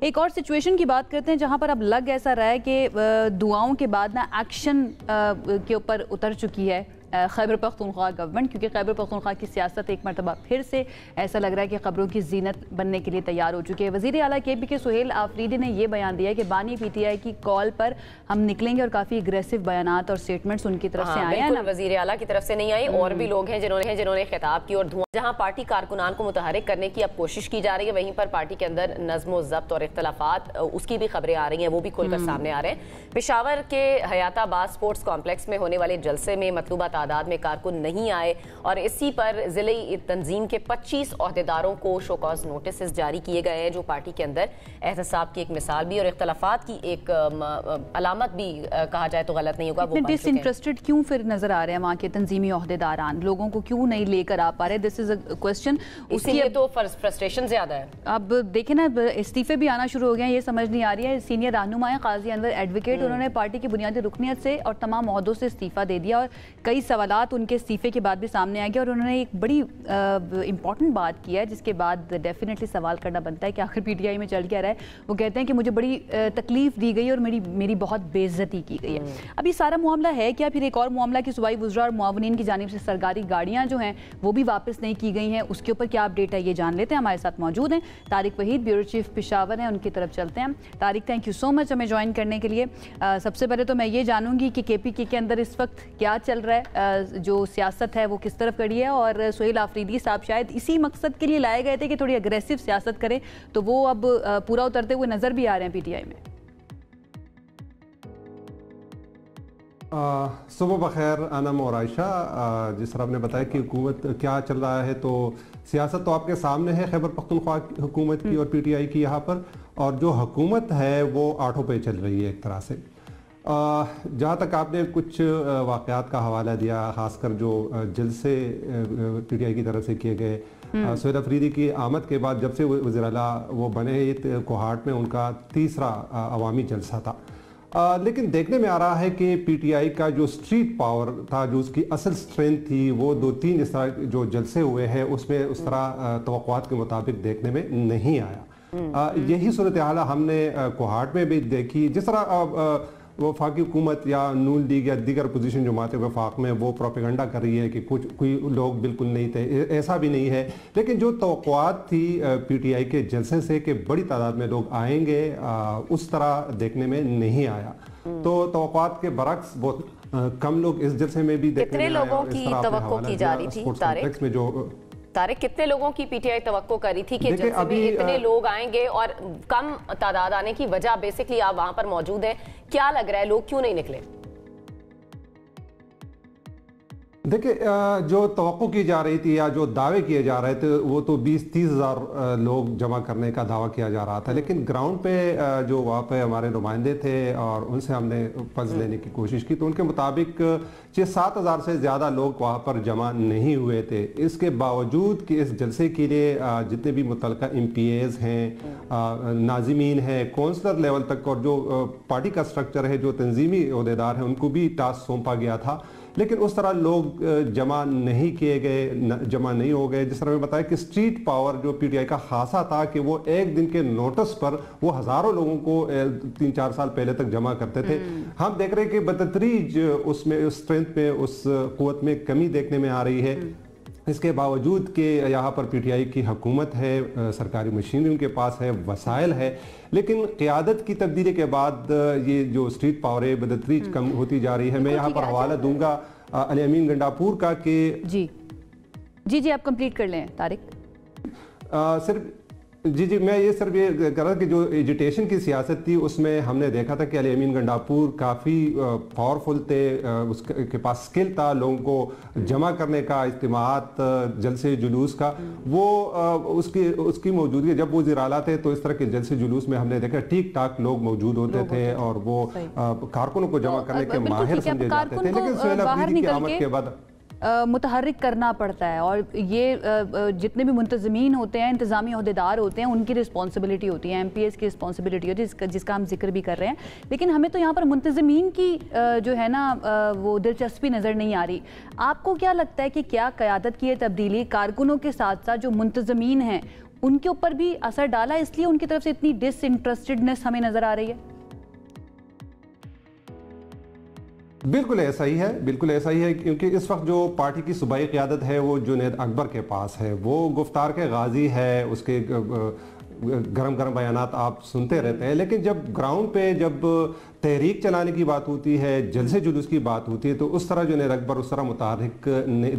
एक और सिचुएशन की बात करते हैं जहां पर अब लग ऐसा रहा है कि दुआओं के बाद ना एक्शन के ऊपर उतर चुकी है खैबर पख्तूनख्वा गवर्नमेंट, क्योंकि खैबर पख्तूनख्वा की सियासत एक मरतबा फिर से ऐसा लग रहा है कि खबरों की जीनत बनने के लिए तैयार हो चुकी है। वज़ीर आला KPK सुहेल आफरीदी ने यह बयान दिया कि बानी PTI की कॉल पर हम निकलेंगे और काफ़ी एग्रेसिव बयानात और स्टेटमेंट्स उनकी तरफ से आए हैं। वज़ीर आला की तरफ से नहीं आई, और भी लोग हैं जिन्होंने खिताब की। और जहाँ पार्टी कारकुनान को मुतहरिक करने की अब कोशिश की जा रही है, वहीं पर पार्टी के अंदर नज़्म ज़ब्त और इख्तलाफात उसकी भी खबरें आ रही हैं, वो भी खुलकर सामने आ रहे हैं। पेशावर के हयाताबाद स्पोर्ट्स कॉम्प्लेक्स में होने वाले जलसे में मतलूबा तादाद में कारकुन नहीं आए और इसी पर ज़िले तंजीम के 25 ओहदेदारों को शोकॉज नोटिस जारी किए गए हैं, जो पार्टी के अंदर एहतसाब की एक मिसाल भी और इख्तलाफात की एक अलामत भी कहा जाए तो गलत नहीं होगा। डिसइंटरेस्टेड क्यों फिर नजर आ रहे हैं वहाँ के तंजीमी ओहदेदारान, लोगों को क्यों नहीं लेकर आ पा रहे? This is a question. इसलिए तो फ्रस्ट्रेशन ज्यादा है। अब देखें ना, इस्तीफे भी आना शुरू हो गए हैं, ये समझ नहीं आ रही है। सीनियर रहनुमा है काजी अनवर एडवोकेट, उन्होंने पार्टी की बुनियादी रुकनियत से और तमाम ओहदों से इस्तीफा दे दिया और कई सवालात उनके इस्तीफे के बाद भी सामने आ गया। और उन्होंने एक बड़ी इंपॉर्टेंट बात की है जिसके बाद डेफिनेटली सवाल करना बनता है कि आखिर PTI में चल क्या रहा है। वो कहते हैं कि मुझे बड़ी तकलीफ दी गई और मेरी बहुत बेइज्जती की गई है। अब ये सारा मामला है क्या? फिर एक और मामला कि सूबाई वुज़रा और मुआवनीन की जानिब से सरकारी गाड़ियाँ जो हैं वो भी वापस नहीं की गई हैं, उसके ऊपर क्या अपडेट है ये जान लेते हैं। हमारे साथ मौजूद हैं तारिक वहीद, ब्यूरो चीफ पेशावर हैं, उनकी तरफ चलते हैं। Tariq, thank you so much हमें ज्वाइन करने के लिए। सबसे पहले तो मैं ये जानूंगी कि KPK के अंदर इस वक्त क्या चल रहा है, जो सियासत है वो किस तरफ खड़ी है, और सुहेल आफरीदी साहब शायद इसी मकसद के लिए लाए गए थे कि थोड़ी अग्रेसिव सियासत करें, तो वो अब पूरा उतरते हुए नजर भी आ रहे हैं PTI में। सुबह बखैर अनम और आयशा। जिस तरह आपने बताया कि हुकूमत क्या चल रहा है, तो सियासत तो आपके सामने है खैबर पख्तूनख्वा हुकूमत की और PTI की यहाँ पर, और जो हुकूमत है वो आठों पे चल रही है एक तरह से। जहाँ तक आपने कुछ वाक़यात का हवाला दिया, ख़ासकर जो जलसे PTI की तरफ से किए गए, सुहेल आफरीदी की आमद के बाद जब से वज़ीर आला वो बने, कोहाट में उनका तीसरा अवामी जलसा था। लेकिन देखने में आ रहा है कि PTI का जो स्ट्रीट पावर था, जो उसकी असल स्ट्रेंथ थी, वो 2-3 इस तरह जो जलसे हुए हैं उसमें उस तरह तवक्कुआत के मुताबिक देखने में नहीं आया। यही सूरत हाल हमने कोहाट में भी देखी। जिस तरह वफाकी हुकूमत या नून लीग या दीगर पोजीशन जमात वफाक में वो प्रोपेगेंडा कर रही है कि कोई लोग बिल्कुल नहीं थे, ऐसा भी नहीं है। लेकिन जो तवक्कुआत थी PTI के जलसे से कि बड़ी तादाद में लोग आएंगे, उस तरह देखने में नहीं आया। तो तवक्कुआत के बरक्स बहुत कम लोग इस जलसे में भी देखने में आए। लोगों की तवक्को की जा रही थी तारिक में, जो तारिक कितने लोगों की PTI तवक्को करी थी कि जलसे में इतने लोग आएंगे, और कम तादाद आने की वजह बेसिकली आप वहां पर मौजूद हैं, क्या लग रहा है लोग क्यों नहीं निकले? देखिए, जो तवक्को की जा रही थी या जो दावे किए जा रहे थे वो तो 20-30 हज़ार लोग जमा करने का दावा किया जा रहा था। लेकिन ग्राउंड पे जो वहाँ पे हमारे नुमाइंदे थे और उनसे हमने फर्ज लेने की कोशिश की, तो उनके मुताबिक 6-7 हज़ार से ज़्यादा लोग वहाँ पर जमा नहीं हुए थे। इसके बावजूद कि इस जलसे के लिए जितने भी मुतल्लिका MPAs हैं, नाज़िमीन हैं, कौंसलर लेवल तक, और जो पार्टी का स्ट्रक्चर है, जो तंजीमी ओहदेदार हैं, उनको भी टास्क सौंपा गया था। लेकिन उस तरह लोग जमा नहीं किए गए, जमा नहीं हो गए। जिस तरह मैं बताया कि स्ट्रीट पावर जो PTI का खासा था कि वो एक दिन के नोटिस पर वो हज़ारों लोगों को 3-4 साल पहले तक जमा करते थे। हम देख रहे हैं कि बतदरीज उसमें उस स्ट्रेंथ में, उस क़ुव्वत में कमी देखने में आ रही है। इसके बावजूद कि यहाँ पर PTI की हुकूमत है, सरकारी मशीनरी उनके पास है, वसाइल है, लेकिन क़ियादत की तब्दीली के बाद ये जो स्ट्रीट पावर है बदतरीज कम होती जा रही है। मैं यहाँ पर हवाला दूंगा अली अमीन गंडापुर का कि जी आप कंप्लीट कर लें तारिक। सिर्फ जी मैं ये सिर्फ ये कर रहा था कि जो एजुटेशन की सियासत थी उसमें हमने देखा था कि अली अमीन गंडापुर काफ़ी पावरफुल थे, उसके पास स्किल था लोगों को जमा करने का, इज्तिमात, जलसे जुलूस का, वो उसकी मौजूदगी। जब वो ज़िराला थे तो इस तरह के जलसे जुलूस में हमने देखा ठीक ठाक लोग मौजूद होते थे और वो कारकुनों को जमा करने के माहिर समझे जाते थे। लेकिन सुहेल आफरीदी की आमद के बाद मुतहर्रिक करना पड़ता है, और ये जितने भी मुंतज़मीन होते हैं, इंतज़ामी ओहदेदार होते हैं, उनकी रिस्पॉन्सिबिलिटी होती है, MPAs की रिस्पॉन्सिबिलिटी होती है, जिसका हम जिक्र भी कर रहे हैं। लेकिन हमें तो यहाँ पर मुंतज़मीन की जो है ना वो दिलचस्पी नज़र नहीं आ रही। आपको क्या लगता है कि क्या क़यादत की तब्दीली कारकुनों के साथ साथ जो मुंतज़मीन हैं उनके ऊपर भी असर डाला, इसलिए उनकी तरफ से इतनी डिसइंटरेस्टेडनेस हमें नजर आ रही है? बिल्कुल ऐसा ही है, बिल्कुल ऐसा ही है, क्योंकि इस वक्त जो पार्टी की सूबाई क़यादत है वो जुनैद अकबर के पास है। वो गुफ्तार के गाजी है, उसके गरम गरम बयानात आप सुनते रहते हैं, लेकिन जब ग्राउंड पे जब तहरीक चलाने की बात होती है, जलसे जुलूस की बात होती है, तो उस तरह जुनैद अकबर उस तरह मुतारिक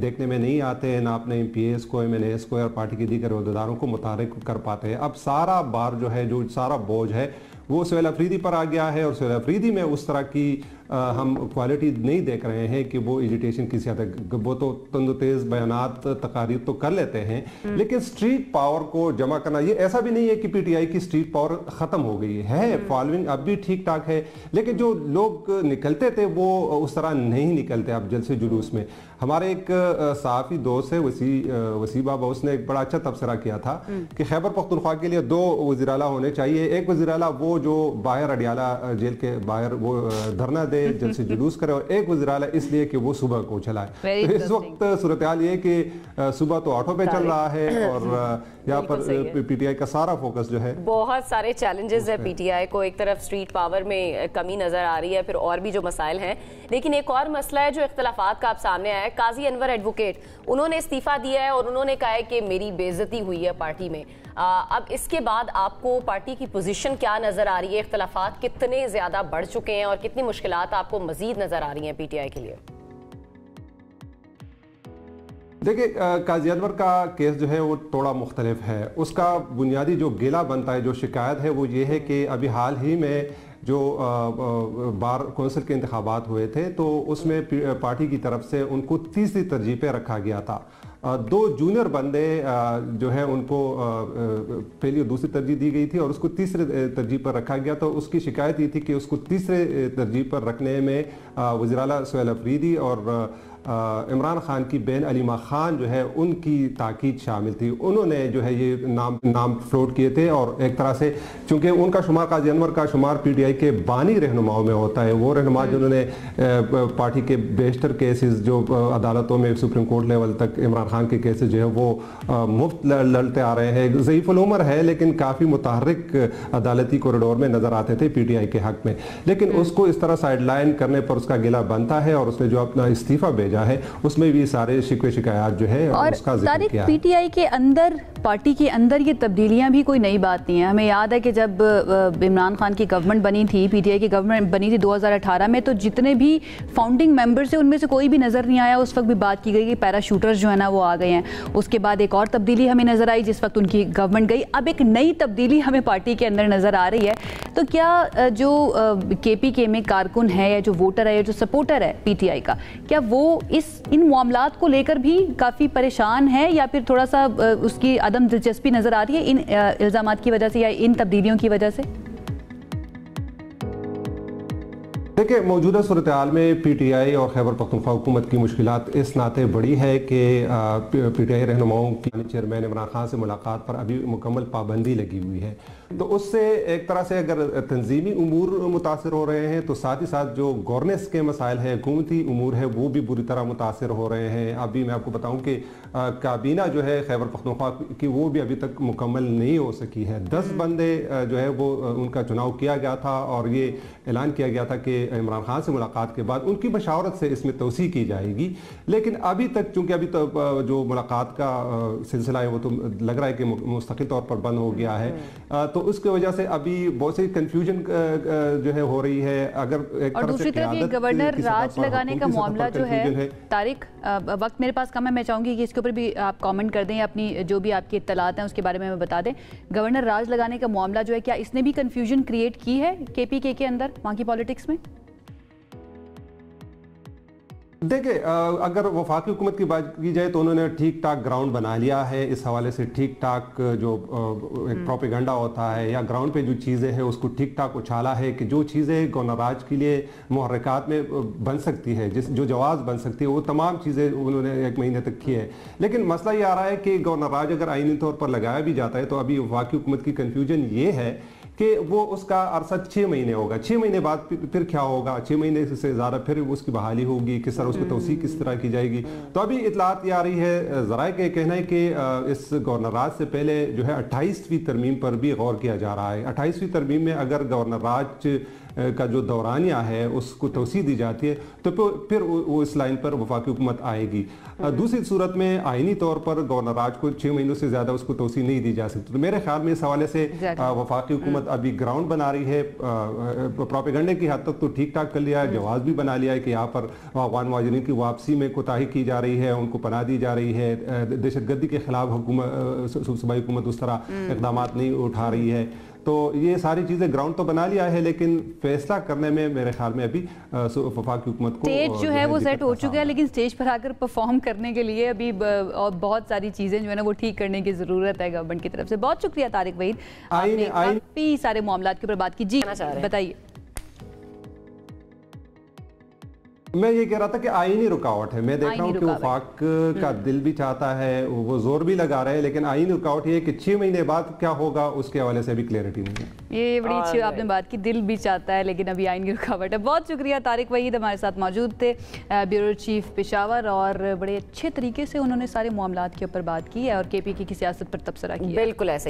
देखने में नहीं आते हैं, ना अपने MPs को, MNAs को और पार्टी के दीगर अहदेदारों को मुतारिक कर पाते हैं। अब सारा बार जो है, जो सारा बोझ है वो सुहेल अफरीदी पर आ गया है, और सुहेल अफरीदी में उस तरह की हम क्वालिटी नहीं देख रहे हैं कि वो एजिटेशन किसी हद तक, वो तो तंदुतेज बयानात तकारीर तो कर लेते हैं, लेकिन स्ट्रीट पावर को जमा करना, ये ऐसा भी नहीं है कि PTI की स्ट्रीट पावर खत्म हो गई है, फॉलोइंग अब भी ठीक ठाक है, लेकिन जो लोग निकलते थे वो उस तरह नहीं निकलते अब जलसे जुलूस में। हमारे एक सहाफ़ी दोस्त है वसी बाबा, उसने एक बड़ा अच्छा तबसरा किया था कि खैबर पख्तूनख्वा के लिए 2 वज़ीर आला होने चाहिए। एक वज़ीर आला वो जो बाहर अडियाला जेल के बाहर वो धरना दे, जलसे जुलूस करे, और एक वज़ीर आला इसलिए कि वो सुबह को चलाए। तो इस वक्त सूरत हाल ये कि सुबह तो ऑटो पे चल रहा है, और यहाँ पर PTI का सारा फोकस जो है, बहुत सारे चैलेंजेस है PTI को। एक तरफ स्ट्रीट पावर में कमी नजर आ रही है, फिर और भी जो मसाइल हैं, लेकिन एक और मसला है जो इख्तलाफात का आप सामने आया है। काजी अनवर एडवोकेट, उन्होंने इस्तीफा दिया है और उन्होंने कहा है कि मेरी बेइज्जती हुई है पार्टी में। अब इसके बाद आपको पार्टी की पोजीशन क्या नजर आ रही है? इख्तलाफात कितने ज्यादा बढ़ चुके हैं और कितनी मुश्किलात आपको मजीद नजर आ रही हैं PTI के लिए? देखिए, काजी अनवर का केस जो है वो थोड़ा मुख्तलिफ है। उसका बुनियादी जो गिला बनता है, जो शिकायत है, वो ये है कि अभी हाल ही में जो बार कौंसिल के इंतखाबात हुए थे, तो उसमें पार्टी की तरफ से उनको तीसरी तरजीह पे रखा गया था। 2 जूनियर बंदे जो है उनको पहली और दूसरी तरजीह दी गई थी, और उसको तीसरे तरजीह पर रखा गया। तो उसकी शिकायत ये थी कि उसको तीसरे तरजीह पर रखने में वज़ीर आला सुहेल अफरीदी और इमरान खान की बहन अलीमा खान जो है उनकी ताकीद शामिल थी। उन्होंने जो है ये नाम फ्लोट किए थे, और एक तरह से चूंकि उनका शुमार, काजी अनवर का शुमार PTI के बानी रहनुमाओं में होता है, वो रहनुमा जिन्होंने पार्टी के बेशतर केसेस जो अदालतों में सुप्रीम कोर्ट लेवल तक इमरान खान के केसेस जो है वो मुफ्त लड़ते आ रहे हैं। ज़ईफ़ुल उम्र है, लेकिन काफ़ी मुतहर्रिक अदालती कॉरिडोर में नज़र आते थे PTI के हक में, लेकिन उसको इस तरह साइडलाइन करने पर उसका गिला बनता है, और उसने जो अपना इस्तीफा है उसमें भी सारे शिकवे शिकायत जो है और उसका जिक्र किया। PTI के अंदर, पार्टी के अंदर ये तब्दीलियां भी कोई नई बात नहीं है। हमें याद है कि जब इमरान खान की गवर्नमेंट बनी थी, PTI की गवर्नमेंट बनी थी 2018 में, तो जितने भी फाउंडिंग मेंबर्स थे उनमें से कोई भी नज़र नहीं आया। उस वक्त भी बात की गई कि पैराशूटर्स जो है ना वो आ गए हैं। उसके बाद एक और तब्दीली हमें नज़र आई जिस वक्त उनकी गवर्नमेंट गई। अब एक नई तब्दीली हमें पार्टी के अंदर नज़र आ रही है। तो क्या जो KPK में कारकुन है, या जो वोटर है, या जो सपोर्टर है PTI का, क्या वो इन मामलात को लेकर भी काफ़ी परेशान है, या फिर थोड़ा सा उसकी अदम दिलचस्पी नज़र आ रही है इन इल्ज़ामात की वजह से या इन तब्दीलियों की वजह से? देखिए, मौजूदा सूरत हाल में PTI और खैबर पख्तूनख्वा हुकूमत की मुश्किलात इस नाते बड़ी है कि PTI रहनुमाओं की चेयरमैन इमरान खान से मुलाकात पर अभी मुकम्मल पाबंदी लगी हुई है। तो उससे एक तरह से अगर तंजीमी उमूर मुतासर हो रहे हैं, तो साथ ही साथ जो गवर्नेंस के मसाइल हैं, हुकूमती उमूर है, वो भी बुरी तरह मुतासर हो रहे हैं। अभी मैं आपको बताऊं कि काबीना जो है खैबर पख्तूनख्वा की वो भी अभी तक मुकम्मल नहीं हो सकी है। 10 बंदे जो है वो उनका चुनाव किया गया था, और ये ऐलान किया गया था कि इमरान खान से मुलाकात के बाद उनकी मशावरत से इसमें तोसी की जाएगी। लेकिन अभी तक चूंकि अभी तो जो मुलाकात का सिलसिला है वो तो लग रहा है कि मुस्तकिल तौर पर बंद हो गया है, तो उसकी वजह से अभी बहुत सी कंफ्यूजन जो है हो रही है। अगर एक और दूसरी तरफ ये गवर्नर राज लगाने का मामला जो है, तारिक वक्त मेरे पास कम है, मैं चाहूंगी कि इसके ऊपर भी आप कमेंट कर दें, अपनी जो भी आपकी इत्तलात हैं उसके बारे में बता दें। गवर्नर राज लगाने का मामला जो है, क्या इसने भी कंफ्यूजन क्रिएट की है KPK के अंदर, वहाँ की पॉलिटिक्स में? देखिए, अगर वफाकी हुकूमत की बात की जाए तो उन्होंने ठीक ठाक ग्राउंड बना लिया है। इस हवाले से ठीक ठाक जो एक प्रोपेगेंडा होता है या ग्राउंड पे जो चीज़ें हैं उसको ठीक ठाक उछाला है कि जो चीज़ें गवर्नराज के लिए मुहर्रिकात में बन सकती है, जो जवाज़ बन सकती है, वो तमाम चीज़ें उन्होंने 1 महीने तक की है। लेकिन मसला ये आ रहा है कि गवर्नराज अगर आईनी तौर पर लगाया भी जाता है तो अभी वफाकी हुकूमत की कन्फ्यूजन ये है कि वो उसका अरसा 6 महीने होगा, 6 महीने बाद फिर क्या होगा, 6 महीने से ज़्यादा फिर उसकी बहाली होगी, किस तरह उसकी तौसीक़ किस तरह की जाएगी। तो अभी इतलात ये आ रही है, ज़राए का कहना है कि इस गवर्नर राज से पहले जो है 28वीं तरमीम पर भी गौर किया जा रहा है। 28वीं तरमीम में अगर गवर्नर राज का जो दौरानिया है उसको तोसी दी जाती है तो फिर वो इस लाइन पर वफाकी हुकूमत आएगी। दूसरी सूरत में आईनी तौर पर गवर्नर राज को 6 महीनों से ज़्यादा उसको तोसी नहीं दी जा सकती। तो मेरे ख्याल में इस हवाले से वफाकी हुकूमत अभी ग्राउंड बना रही है, प्रोपेगेंडे की हद तक तो ठीक ठाक कर लिया है, जवाब भी बना लिया है कि यहाँ पर अफगान मुहाजिरीन की वापसी में कोताही की जा रही है, उनको पनाह दी जा रही है, दहशतगर्दी के खिलाफ सूबाई हुकूमत उस तरह इकदाम नहीं उठा रही है। तो ये सारी चीज़ें ग्राउंड तो बना लिया है, लेकिन फैसला करने में मेरे ख्याल में अभी वफाकी हुकूमत को स्टेज जो है वो सेट हो चुका है, लेकिन स्टेज पर आकर परफॉर्म करने के लिए अभी और बहुत सारी चीज़ें जो है ना वो ठीक करने की ज़रूरत है गवर्नमेंट की तरफ से। बहुत शुक्रिया तारिक वहीद, आपने काफ़ी सारे मामलात के ऊपर बात की। जी बताइए। मैं ये कह रहा था कि आईनी रुकावट है। मैं देख रहा हूँ कि वफाक का दिल भी चाहता है, वो जोर भी लगा रहे हैं, लेकिन आईनी रुकावट ये है कि 6 महीने बाद क्या होगा उसके हवाले से अभी क्लैरिटी नहीं है। ये बड़ी अच्छी आपने बात की, दिल भी चाहता है लेकिन अभी आईनी रुकावट है। बहुत शुक्रिया तारिक वहीद हमारे साथ मौजूद थे, ब्यूरो चीफ पेशावर, और बड़े अच्छे तरीके से उन्होंने सारे मामलात के ऊपर बात की है और KPK की सियासत पर तबसरा किया। बिल्कुल ऐसा ही।